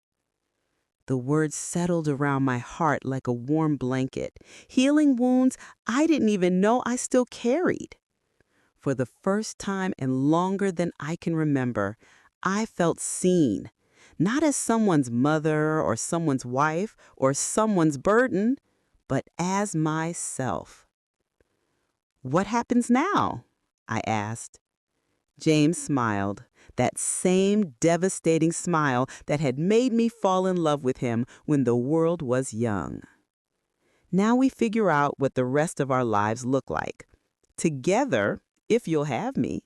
The words settled around my heart like a warm blanket, healing wounds I didn't even know I still carried. For the first time and longer than I can remember, I felt seen, not as someone's mother or someone's wife or someone's burden, but as myself. "What happens now?" I asked. James smiled, that same devastating smile that had made me fall in love with him when the world was young. "Now we figure out what the rest of our lives look like. Together, if you'll have me."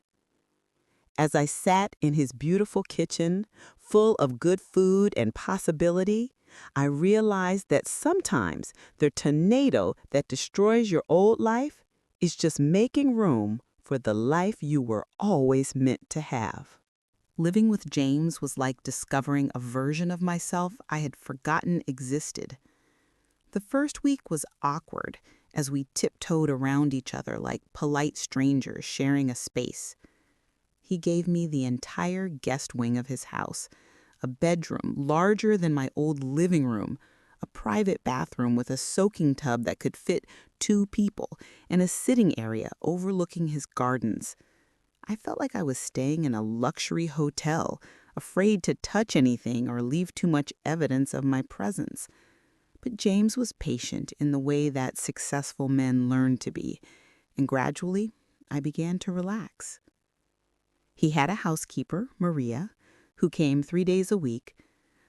As I sat in his beautiful kitchen, full of good food and possibility, I realized that sometimes the tornado that destroys your old life is just making room for the life you were always meant to have. Living with James was like discovering a version of myself I had forgotten existed. The first week was awkward as we tiptoed around each other like polite strangers sharing a space. He gave me the entire guest wing of his house, a bedroom larger than my old living room, a private bathroom with a soaking tub that could fit 2 people, and a sitting area overlooking his gardens. I felt like I was staying in a luxury hotel, afraid to touch anything or leave too much evidence of my presence. But James was patient in the way that successful men learn to be, and gradually I began to relax. He had a housekeeper, Maria, who came 3 days a week,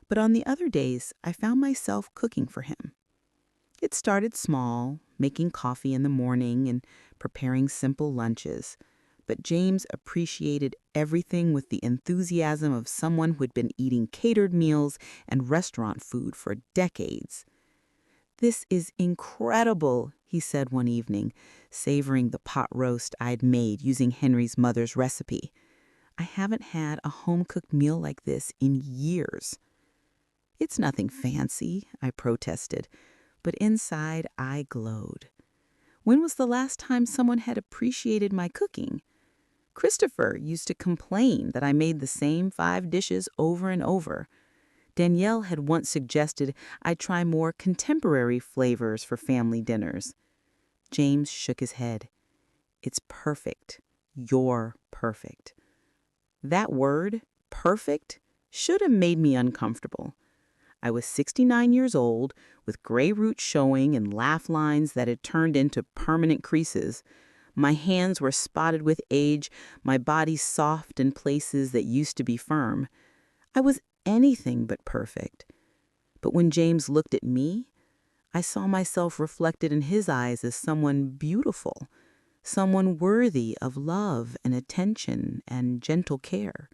but on the other days I found myself cooking for him. It started small, making coffee in the morning and preparing simple lunches, but James appreciated everything with the enthusiasm of someone who'd been eating catered meals and restaurant food for decades. "This is incredible," he said one evening, savoring the pot roast I'd made using Henry's mother's recipe. I haven't had a home-cooked meal like this in years. It's nothing fancy, I protested, but inside I glowed. When was the last time someone had appreciated my cooking? Christopher used to complain that I made the same 5 dishes over and over. Danielle had once suggested I try more contemporary flavors for family dinners. James shook his head. It's perfect. You're perfect. That word, perfect, should have made me uncomfortable. I was 69 years old, with gray roots showing and laugh lines that had turned into permanent creases. My hands were spotted with age, my body soft in places that used to be firm. I was anything but perfect. But when James looked at me, I saw myself reflected in his eyes as someone beautiful, someone worthy of love and attention and gentle care.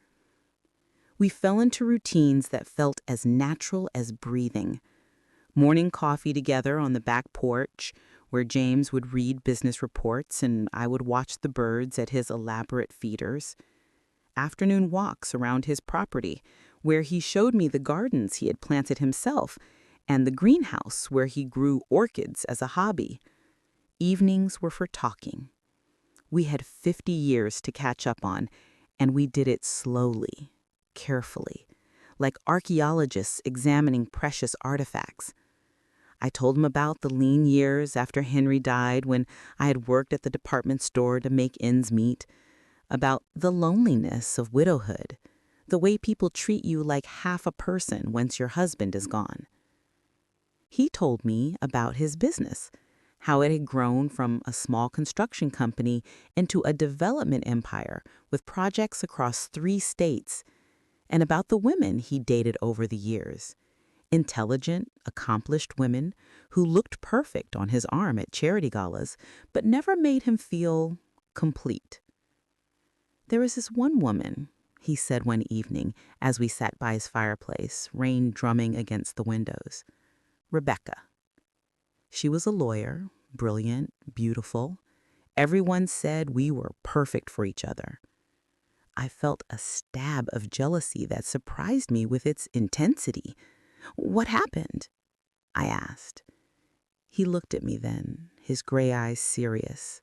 We fell into routines that felt as natural as breathing. Morning coffee together on the back porch, where James would read business reports and I would watch the birds at his elaborate feeders. Afternoon walks around his property, where he showed me the gardens he had planted himself and the greenhouse where he grew orchids as a hobby. Evenings were for talking. We had 50 years to catch up on, and we did it slowly, carefully, like archaeologists examining precious artifacts. I told him about the lean years after Henry died when I had worked at the department store to make ends meet, about the loneliness of widowhood, the way people treat you like half a person once your husband is gone. He told me about his business, how it had grown from a small construction company into a development empire with projects across 3 states, and about the women he dated over the years. Intelligent, accomplished women who looked perfect on his arm at charity galas, but never made him feel complete. There was this one woman, he said one evening as we sat by his fireplace, rain drumming against the windows. Rebecca. She was a lawyer, brilliant, beautiful. Everyone said we were perfect for each other. I felt a stab of jealousy that surprised me with its intensity. What happened? I asked. He looked at me then, his gray eyes serious.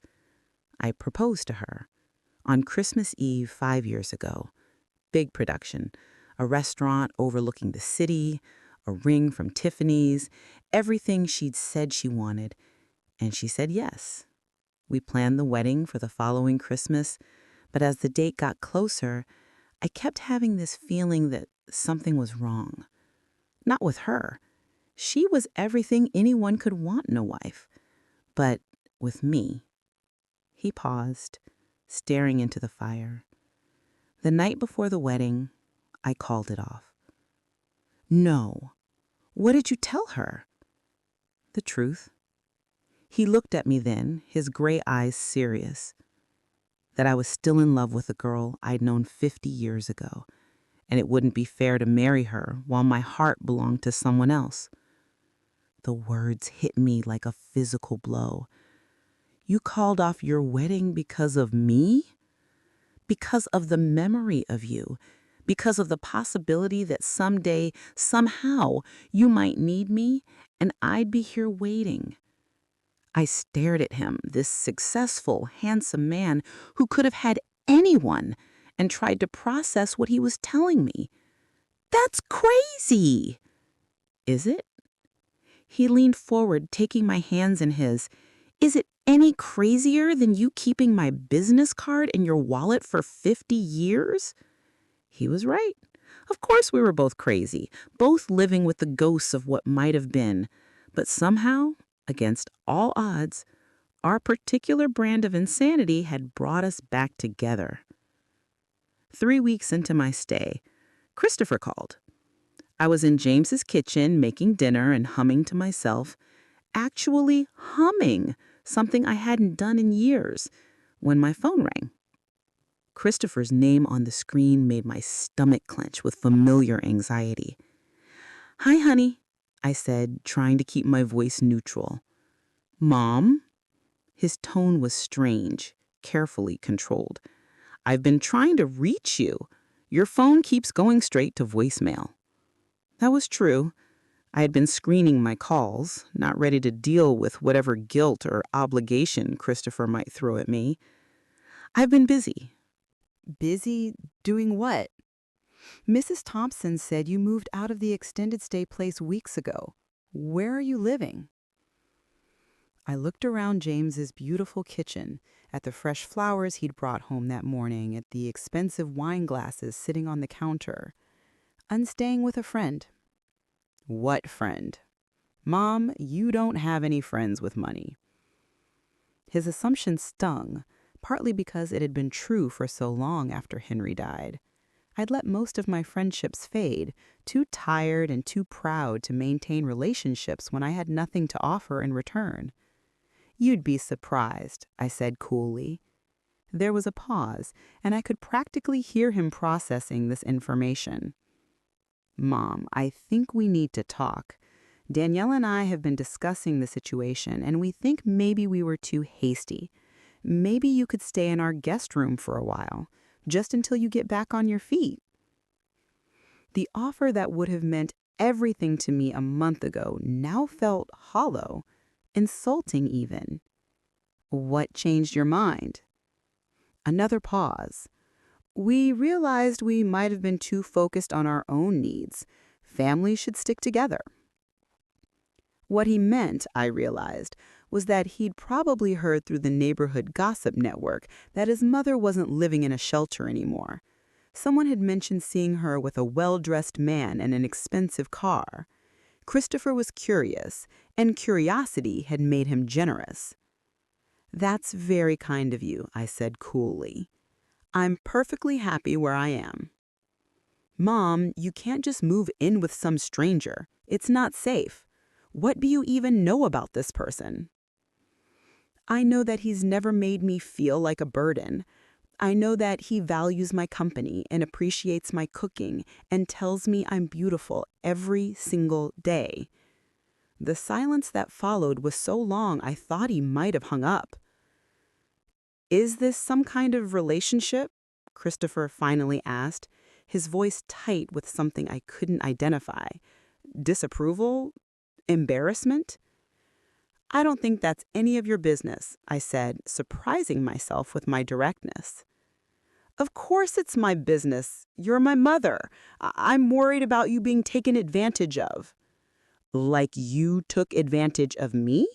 I proposed to her on Christmas Eve 5 years ago. Big production, a restaurant overlooking the city, a ring from Tiffany's, everything she'd said she wanted, and she said yes. We planned the wedding for the following Christmas, but as the date got closer, I kept having this feeling that something was wrong. Not with her. She was everything anyone could want in a wife. But with me. He paused, staring into the fire. The night before the wedding, I called it off. No. What did you tell her? The truth. He looked at me then, his gray eyes serious. That I was still in love with a girl I'd known 50 years ago, and it wouldn't be fair to marry her while my heart belonged to someone else. The words hit me like a physical blow. You called off your wedding because of me? Because of the memory of you? Because of the possibility that someday, somehow, you might need me and I'd be here waiting? I stared at him, this successful, handsome man who could have had anyone, and tried to process what he was telling me. That's crazy! Is it? He leaned forward, taking my hands in his. Is it any crazier than you keeping my business card in your wallet for 50 years? He was right. Of course we were both crazy, both living with the ghosts of what might have been. But somehow, against all odds, our particular brand of insanity had brought us back together. 3 weeks into my stay, Christopher called. I was in James's kitchen making dinner and humming to myself, actually humming, something I hadn't done in years, when my phone rang. Christopher's name on the screen made my stomach clench with familiar anxiety. "Hi, honey," I said, trying to keep my voice neutral. Mom? His tone was strange, carefully controlled. I've been trying to reach you. Your phone keeps going straight to voicemail. That was true. I had been screening my calls, not ready to deal with whatever guilt or obligation Christopher might throw at me. I've been busy. Busy doing what? Mrs. Thompson said you moved out of the extended stay place weeks ago. Where are you living? I looked around James's beautiful kitchen, at the fresh flowers he'd brought home that morning, at the expensive wine glasses sitting on the counter. I'm staying with a friend. What friend? Mom, you don't have any friends with money. His assumption stung, partly because it had been true for so long after Henry died. I'd let most of my friendships fade, too tired and too proud to maintain relationships when I had nothing to offer in return. You'd be surprised, I said coolly. There was a pause, and I could practically hear him processing this information. Mom, I think we need to talk. Danielle and I have been discussing the situation, and we think maybe we were too hasty. Maybe you could stay in our guest room for a while, just until you get back on your feet. The offer that would have meant everything to me a month ago now felt hollow, insulting even. What changed your mind? Another pause. We realized we might have been too focused on our own needs. Families should stick together. What he meant, I realized, was that he'd probably heard through the neighborhood gossip network that his mother wasn't living in a shelter anymore. Someone had mentioned seeing her with a well-dressed man and an expensive car. Christopher was curious, and curiosity had made him generous. That's very kind of you, I said coolly. I'm perfectly happy where I am. Mom, you can't just move in with some stranger. It's not safe. What do you even know about this person? I know that he's never made me feel like a burden. I know that he values my company and appreciates my cooking and tells me I'm beautiful every single day. The silence that followed was so long I thought he might have hung up. Is this some kind of relationship? Christopher finally asked, his voice tight with something I couldn't identify. Disapproval? Embarrassment? I don't think that's any of your business, I said, surprising myself with my directness. Of course it's my business. You're my mother. I'm worried about you being taken advantage of. Like you took advantage of me?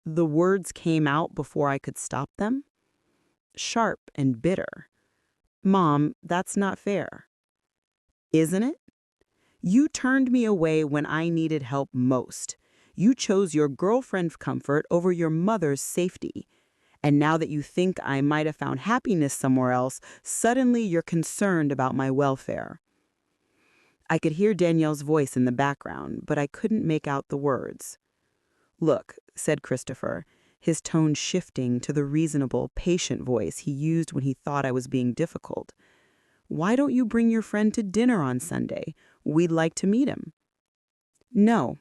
The words came out before I could stop them. Sharp and bitter. Mom, that's not fair. Isn't it? You turned me away when I needed help most. You chose your girlfriend's comfort over your mother's safety. And now that you think I might have found happiness somewhere else, suddenly you're concerned about my welfare. I could hear Danielle's voice in the background, but I couldn't make out the words. Look, said Christopher, his tone shifting to the reasonable, patient voice he used when he thought I was being difficult. Why don't you bring your friend to dinner on Sunday? We'd like to meet him. No.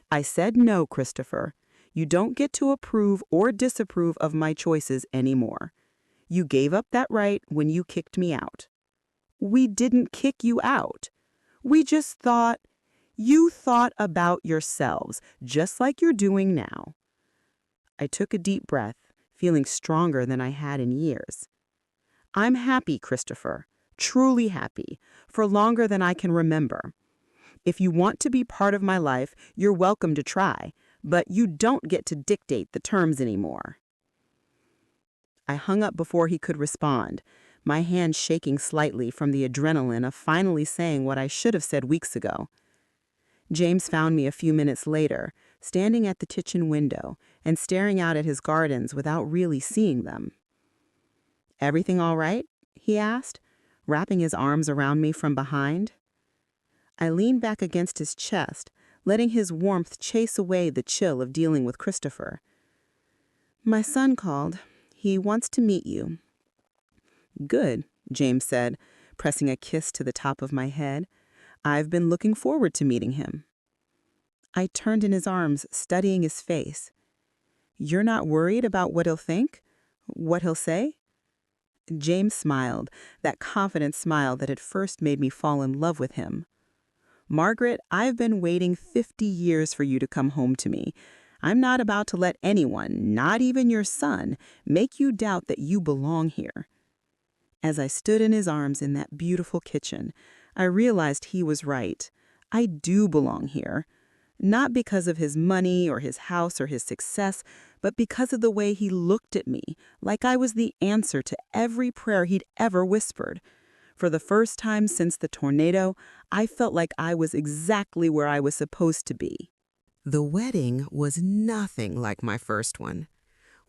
I said no, Christopher. You don't get to approve or disapprove of my choices anymore. You gave up that right when you kicked me out. We didn't kick you out. We just thought, you thought about yourselves, just like you're doing now. I took a deep breath, feeling stronger than I had in years. I'm happy, Christopher, truly happy, for longer than I can remember. If you want to be part of my life, you're welcome to try, but you don't get to dictate the terms anymore. I hung up before he could respond, my hand shaking slightly from the adrenaline of finally saying what I should have said weeks ago. James found me a few minutes later, standing at the kitchen window and staring out at his gardens without really seeing them. Everything all right? He asked, wrapping his arms around me from behind. I leaned back against his chest, letting his warmth chase away the chill of dealing with Christopher. My son called. He wants to meet you. Good, James said, pressing a kiss to the top of my head. I've been looking forward to meeting him. I turned in his arms, studying his face. You're not worried about what he'll think? What he'll say? James smiled, that confident smile that had first made me fall in love with him. Margaret, I've been waiting 50 years for you to come home to me. I'm not about to let anyone, not even your son, make you doubt that you belong here. As I stood in his arms in that beautiful kitchen, I realized he was right. I do belong here. Not because of his money or his house or his success, but because of the way he looked at me, like I was the answer to every prayer he'd ever whispered. For the first time since the tornado, I felt like I was exactly where I was supposed to be. The wedding was nothing like my first one.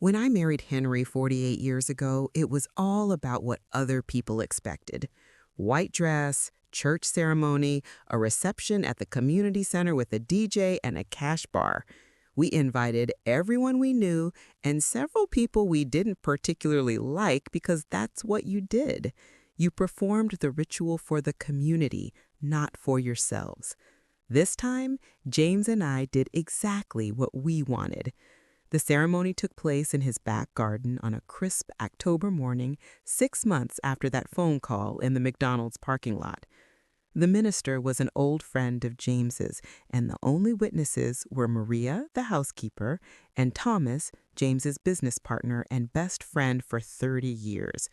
When I married Henry 48 years ago, it was all about what other people expected. White dress, church ceremony, a reception at the community center with a DJ and a cash bar. We invited everyone we knew and several people we didn't particularly like because that's what you did. You performed the ritual for the community, not for yourselves. This time, James and I did exactly what we wanted. The ceremony took place in his back garden on a crisp October morning, 6 months after that phone call in the McDonald's parking lot. The minister was an old friend of James's, and the only witnesses were Maria, the housekeeper, and Thomas, James's business partner and best friend for 30 years.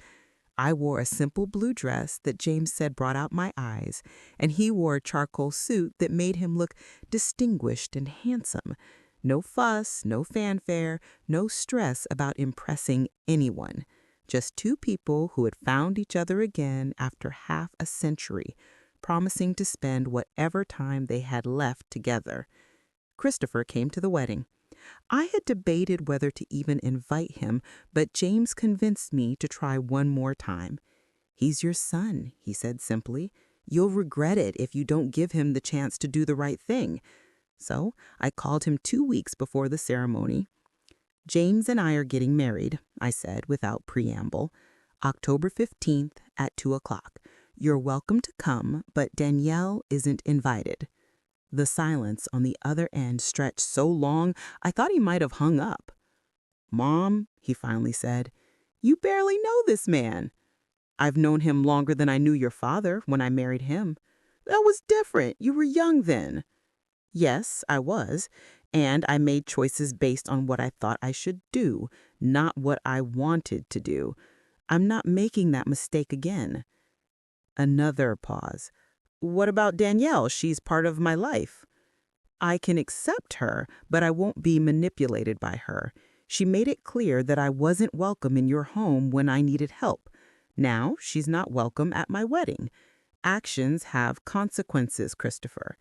I wore a simple blue dress that James said brought out my eyes, and he wore a charcoal suit that made him look distinguished and handsome. No fuss, no fanfare, no stress about impressing anyone. Just two people who had found each other again after half a century, promising to spend whatever time they had left together. Christopher came to the wedding. I had debated whether to even invite him, but James convinced me to try one more time. "He's your son," he said simply. "You'll regret it if you don't give him the chance to do the right thing." So I called him 2 weeks before the ceremony. "James and I are getting married," I said without preamble. "October 15th at 2 o'clock. You're welcome to come, but Danielle isn't invited." The silence on the other end stretched so long I thought he might have hung up. "Mom," he finally said, "you barely know this man." "I've known him longer than I knew your father when I married him." "That was different. You were young then." "Yes, I was, and I made choices based on what I thought I should do, not what I wanted to do. I'm not making that mistake again." Another pause. "What about Danielle? She's part of my life." "I can accept her, but I won't be manipulated by her. She made it clear that I wasn't welcome in your home when I needed help. Now she's not welcome at my wedding. Actions have consequences, Christopher."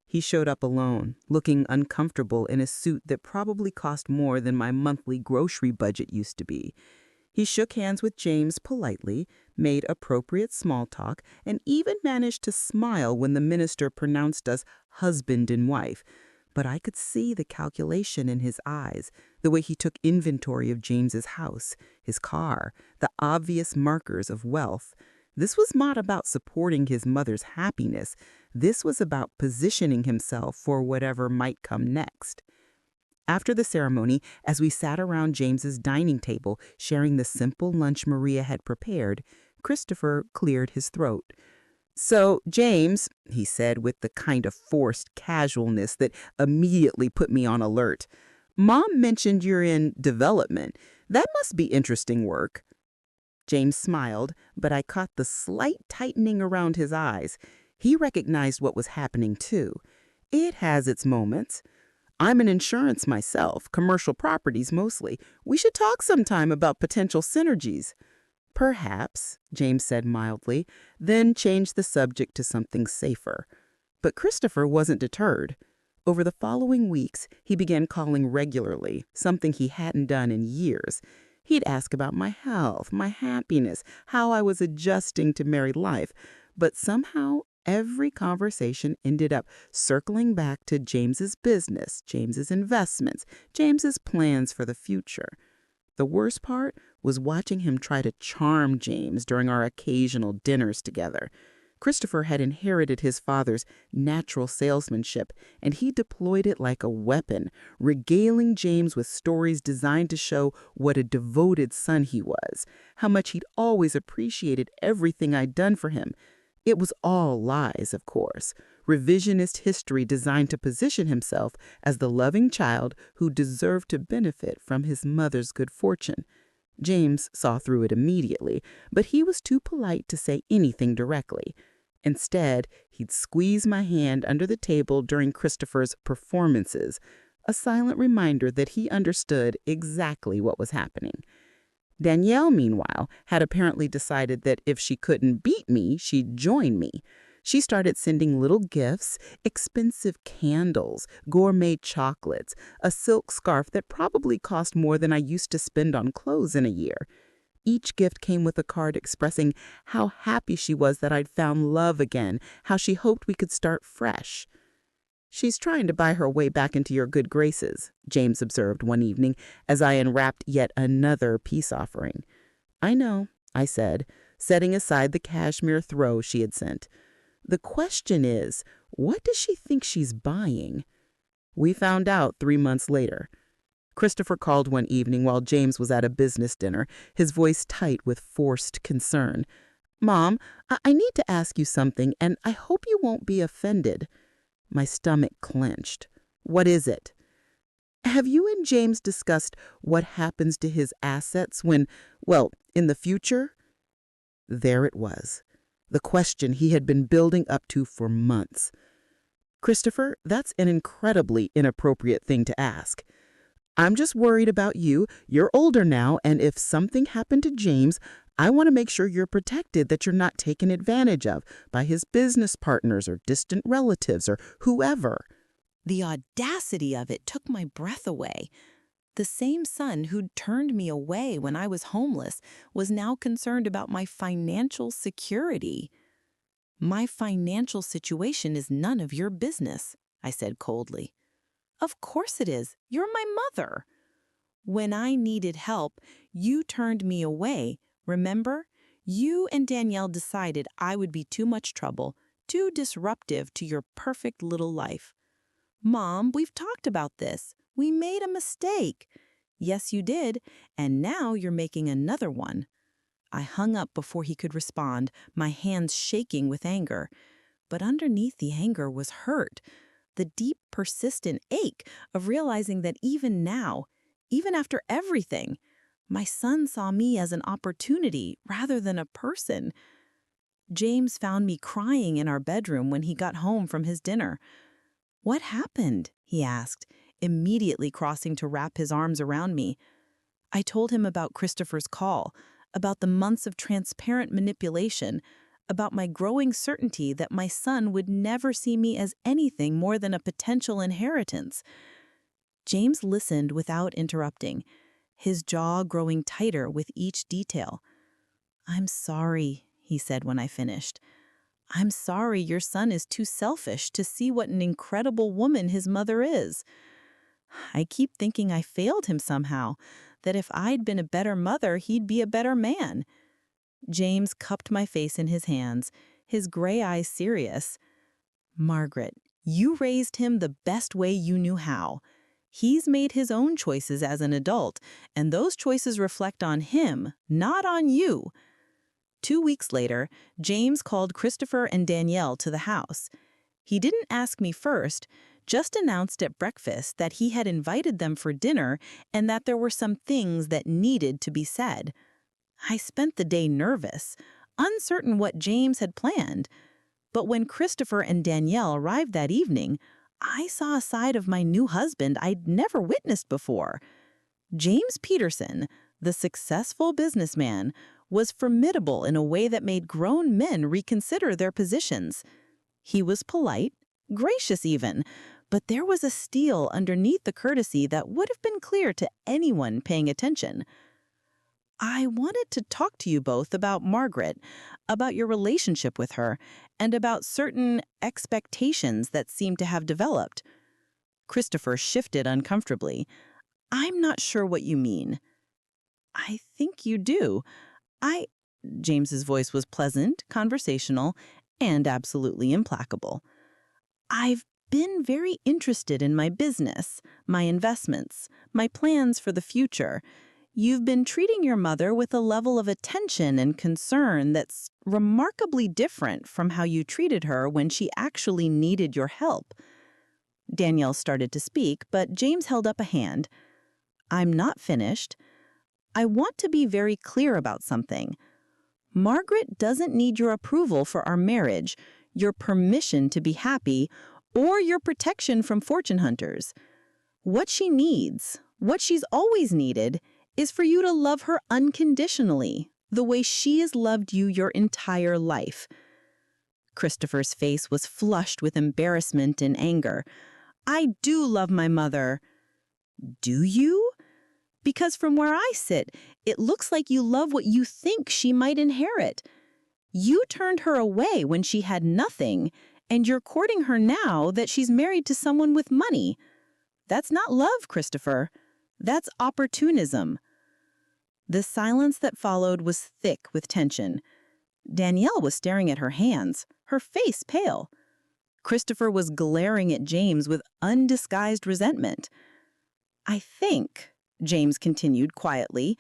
He showed up alone, looking uncomfortable in a suit that probably cost more than my monthly grocery budget used to be. He shook hands with James politely, made appropriate small talk, and even managed to smile when the minister pronounced us husband and wife. But I could see the calculation in his eyes, the way he took inventory of James's house, his car, the obvious markers of wealth. This was not about supporting his mother's happiness. This was about positioning himself for whatever might come next. After the ceremony, as we sat around James's dining table, sharing the simple lunch Maria had prepared, Christopher cleared his throat. "So, James," he said with the kind of forced casualness that immediately put me on alert, "Mom mentioned you're in development. That must be interesting work." James smiled, but I caught the slight tightening around his eyes. He recognized what was happening, too. It has its moments. "I'm in insurance myself, commercial properties mostly. We should talk sometime about potential synergies." "Perhaps," James said mildly, then changed the subject to something safer. But Christopher wasn't deterred. Over the following weeks, he began calling regularly, something he hadn't done in years. He'd ask about my health, my happiness, how I was adjusting to married life. But somehow, every conversation ended up circling back to James's business, James's investments, James's plans for the future. The worst part was watching him try to charm James during our occasional dinners together. Christopher had inherited his father's natural salesmanship, and he deployed it like a weapon, regaling James with stories designed to show what a devoted son he was, how much he'd always appreciated everything I'd done for him. It was all lies, of course. Revisionist history designed to position himself as the loving child who deserved to benefit from his mother's good fortune. James saw through it immediately, but he was too polite to say anything directly. Instead, he'd squeeze my hand under the table during Christopher's performances, a silent reminder that he understood exactly what was happening. Danielle, meanwhile, had apparently decided that if she couldn't beat me, she'd join me. She started sending little gifts, expensive candles, gourmet chocolates, a silk scarf that probably cost more than I used to spend on clothes in a year. Each gift came with a card expressing how happy she was that I'd found love again, how she hoped we could start fresh. "She's trying to buy her way back into your good graces," James observed one evening as I unwrapped yet another peace offering. "I know," I said, setting aside the cashmere throw she had sent. "The question is, what does she think she's buying?" We found out 3 months later. Christopher called one evening while James was at a business dinner, his voice tight with forced concern. "Mom, I need to ask you something, and I hope you won't be offended." My stomach clenched. "What is it?" "Have you and James discussed what happens to his assets when, well, in the future?" There it was. The question he had been building up to for months. "Christopher, that's an incredibly inappropriate thing to ask. I'm just worried about you. You're older now, and if something happened to James, I want to make sure you're protected, that you're not taken advantage of by his business partners or distant relatives or whoever." The audacity of it took my breath away. The same son who'd turned me away when I was homeless was now concerned about my financial security. "My financial situation is none of your business," I said coldly. "Of course it is. You're my mother. When I needed help, you turned me away. Remember? You and Danielle decided I would be too much trouble, too disruptive to your perfect little life. Mom, we've talked about this. We made a mistake." "Yes, you did, and now you're making another one." I hung up before he could respond, my hands shaking with anger. But underneath the anger was hurt, the deep, persistent ache of realizing that even now, even after everything, my son saw me as an opportunity rather than a person. James found me crying in our bedroom when he got home from his dinner. "What happened?" he asked, immediately crossing to wrap his arms around me. I told him about Christopher's call, about the months of transparent manipulation, about my growing certainty that my son would never see me as anything more than a potential inheritance. James listened without interrupting, his jaw growing tighter with each detail. "I'm sorry," he said when I finished. "I'm sorry your son is too selfish to see what an incredible woman his mother is. I keep thinking I failed him somehow, that if I'd been a better mother, he'd be a better man." James cupped my face in his hands, his gray eyes serious. "Margaret, you raised him the best way you knew how. He's made his own choices as an adult, and those choices reflect on him, not on you." 2 weeks later, James called Christopher and Danielle to the house. He didn't ask me first, just announced at breakfast that he had invited them for dinner and that there were some things that needed to be said. I spent the day nervous, uncertain what James had planned. But when Christopher and Danielle arrived that evening, I saw a side of my new husband I'd never witnessed before. James Peterson, the successful businessman, was formidable in a way that made grown men reconsider their positions. He was polite, gracious even, but there was a steel underneath the courtesy that would have been clear to anyone paying attention. "I wanted to talk to you both about Margaret, about your relationship with her, and about certain expectations that seem to have developed." Christopher shifted uncomfortably. "I'm not sure what you mean." "I think you do. James's voice was pleasant, conversational, and absolutely implacable. I've been very interested in my business, my investments, my plans for the future. You've been treating your mother with a level of attention and concern that's remarkably different from how you treated her when she actually needed your help. Danielle started to speak, but James held up a hand. I'm not finished. I want to be very clear about something. Margaret doesn't need your approval for our marriage, your permission to be happy, or your protection from fortune hunters. What she needs, what she's always needed, is for you to love her unconditionally, the way she has loved you your entire life. Christopher's face was flushed with embarrassment and anger. I do love my mother. Do you? Because from where I sit, it looks like you love what you think she might inherit. You turned her away when she had nothing, and you're courting her now that she's married to someone with money. That's not love, Christopher. That's opportunism. The silence that followed was thick with tension. Danielle was staring at her hands, her face pale. Christopher was glaring at James with undisguised resentment. I think, James continued quietly,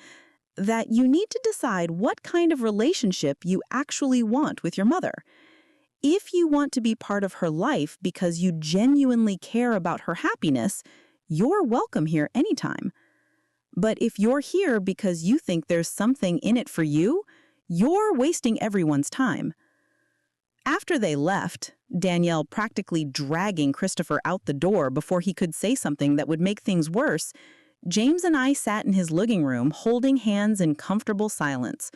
that you need to decide what kind of relationship you actually want with your mother. If you want to be part of her life because you genuinely care about her happiness, you're welcome here anytime. But if you're here because you think there's something in it for you, you're wasting everyone's time. After they left, Danielle practically dragging Christopher out the door before he could say something that would make things worse, James and I sat in his living room holding hands in comfortable silence.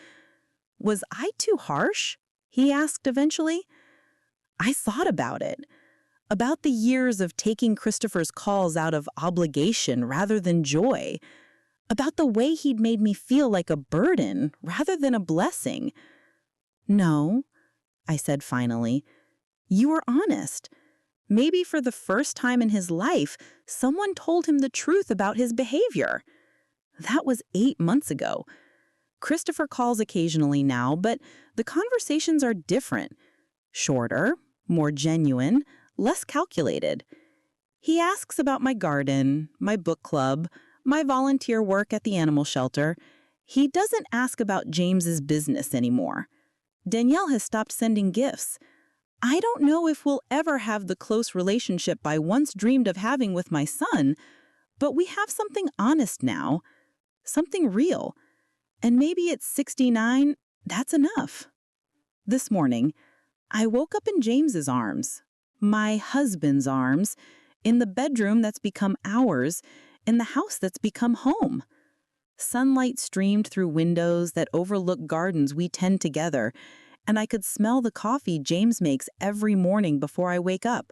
Was I too harsh? He asked eventually. I thought about it. About the years of taking Christopher's calls out of obligation rather than joy. About the way he'd made me feel like a burden rather than a blessing. No, I said finally. You were honest. Maybe for the first time in his life, someone told him the truth about his behavior. That was 8 months ago. Christopher calls occasionally now, but the conversations are different. Shorter, more genuine, less calculated. He asks about my garden, my book club, my volunteer work at the animal shelter. He doesn't ask about James's business anymore. Danielle has stopped sending gifts. I don't know if we'll ever have the close relationship I once dreamed of having with my son, but we have something honest now, something real. And maybe at 69, that's enough. This morning, I woke up in James's arms, my husband's arms, in the bedroom that's become ours, in the house that's become home. Sunlight streamed through windows that overlook gardens we tend together, and I could smell the coffee James makes every morning before I wake up.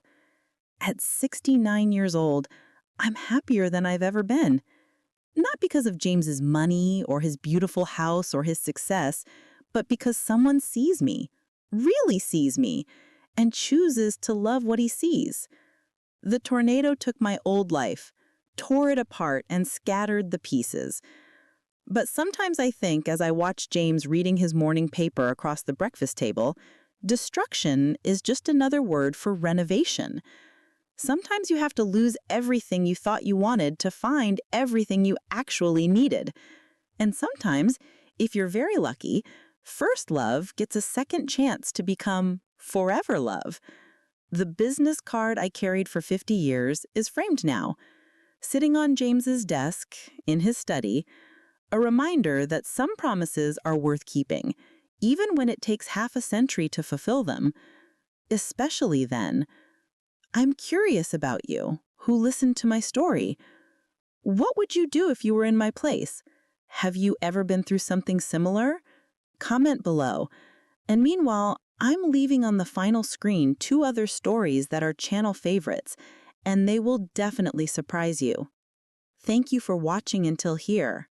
At 69 years old, I'm happier than I've ever been. Not because of James's money or his beautiful house or his success, but because someone sees me, really sees me, and chooses to love what he sees. The tornado took my old life, tore it apart, and scattered the pieces. But sometimes I think, as I watch James reading his morning paper across the breakfast table, destruction is just another word for renovation. Sometimes you have to lose everything you thought you wanted to find everything you actually needed. And sometimes, if you're very lucky, first love gets a second chance to become forever love. The business card I carried for 50 years is framed now, sitting on James's desk in his study, a reminder that some promises are worth keeping, even when it takes half a century to fulfill them. Especially then. I'm curious about you, who listened to my story. What would you do if you were in my place? Have you ever been through something similar? Comment below. And meanwhile, I'm leaving on the final screen 2 other stories that are channel favorites, and they will definitely surprise you. Thank you for watching until here.